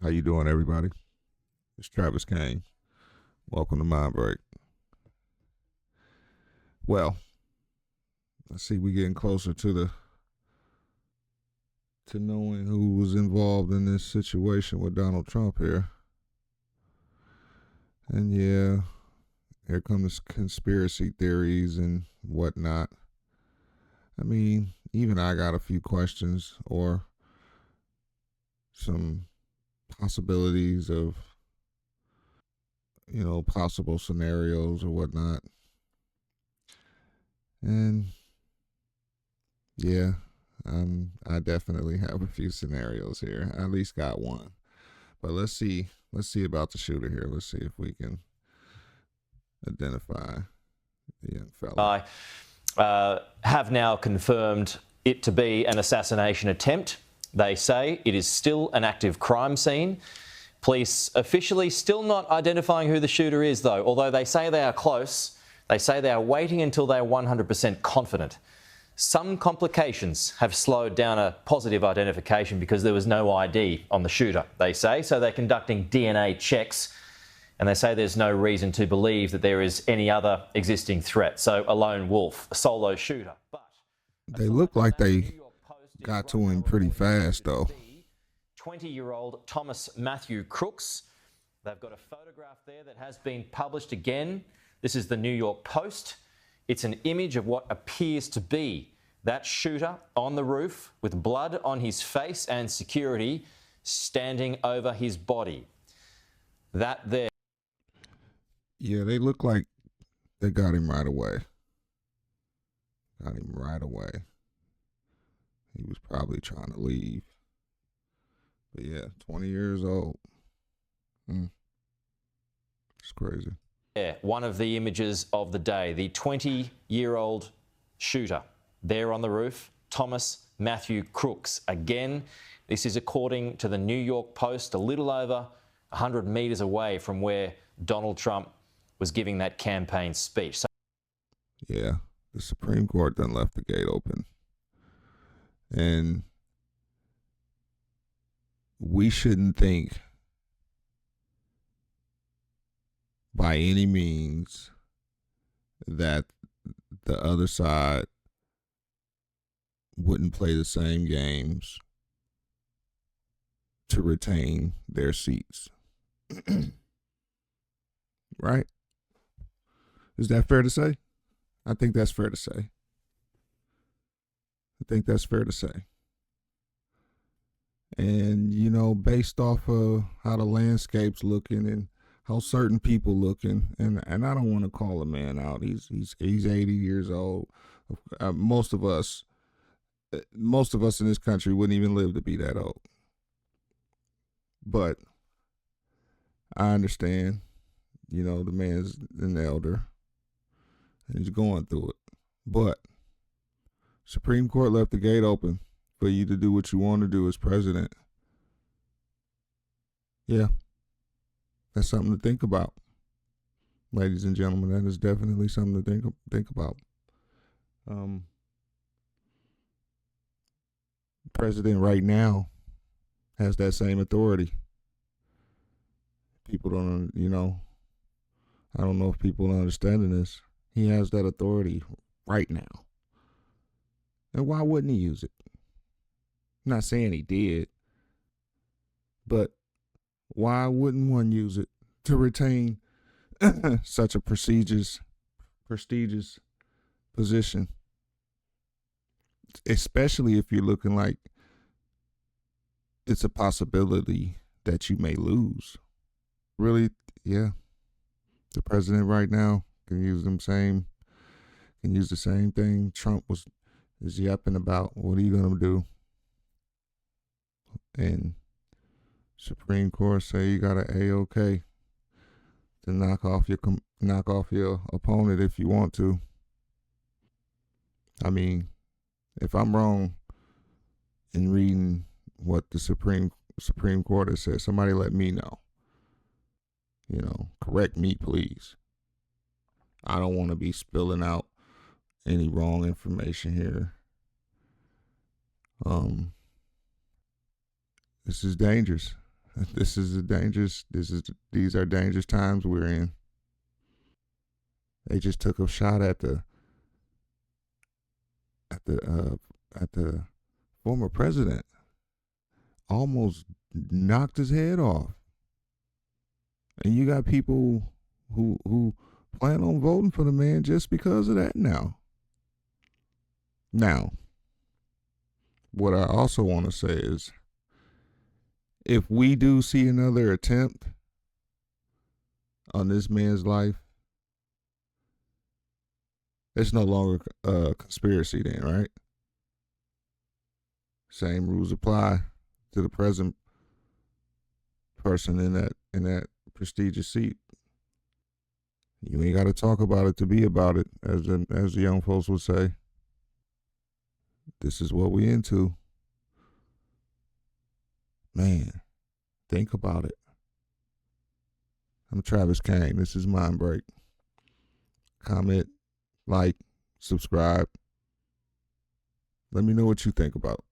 How you doing, everybody? It's Travis Kane. Welcome to Mind Break. Well, I see we're getting closer to knowing who was involved in this situation with Donald Trump here. And yeah, here comes conspiracy theories and whatnot. I mean, even I got a few questions or some possibilities of, possible scenarios or whatnot. And yeah, I definitely have a few scenarios here. I at least got one. But let's see about the shooter here. Let's see if we can identify the young fella. I have now confirmed it to be an assassination attempt. They say it is still an active crime scene. Police officially still not identifying who the shooter is, though, although they say they are close. They say they are waiting until they are 100% confident. Some complications have slowed down a positive identification because there was no ID on the shooter, they say, so they're conducting DNA checks, and they say there's no reason to believe that there is any other existing threat. So a lone wolf, a solo shooter. But they look like they got to him pretty fast, though. 20-year-old Thomas Matthew Crooks. They've got a photograph there that has been published again. This is the New York Post. It's an image of what appears to be that shooter on the roof with blood on his face and security standing over his body. That there. Yeah, they look like they got him right away. Got him right away. He was probably trying to leave. But yeah, 20 years old. It's crazy. Yeah, one of the images of the day, the 20-year-old shooter there on the roof, Thomas Matthew Crooks. Again, this is according to the New York Post, a little over 100 metres away from where Donald Trump was giving that campaign speech. So yeah, the Supreme Court done left the gate open. And we shouldn't think by any means that the other side wouldn't play the same games to retain their seats. Right? Is that fair to say? I think that's fair to say. And, based off of how the landscape's looking and how certain people looking, and I don't want to call a man out. He's 80 years old. Most of us in this country wouldn't even live to be that old. But I understand, the man's an elder and he's going through it. But Supreme Court left the gate open for you to do what you want to do as president. Yeah. That's something to think about, ladies and gentlemen. That is definitely something to think about. The president right now has that same authority. People don't, I don't know if people are understanding this. He has that authority right now. And why wouldn't he use it? I'm not saying he did, but why wouldn't one use it to retain such a prestigious position? Especially if you're looking like it's a possibility that you may lose. Really, yeah. The president right now can use the same thing Trump is yapping about. What are you gonna do? And Supreme Court say you got an A-OK to knock off your opponent if you want to. I mean, if I'm wrong in reading what the Supreme Court has said, somebody let me know. Correct me, please. I don't want to be spilling out any wrong information here. This is dangerous. These are dangerous times we're in. They just took a shot at the former president. Almost knocked his head off. And you got people who plan on voting for the man just because of that now. Now, what I also want to say is, if we do see another attempt on this man's life, it's no longer a conspiracy then, right? Same rules apply to the present person in that prestigious seat. You ain't got to talk about it to be about it, as the young folks would say. This is what we into. Man, think about it. I'm Travis Kane. This is Mind Break. Comment, like, subscribe. Let me know what you think about.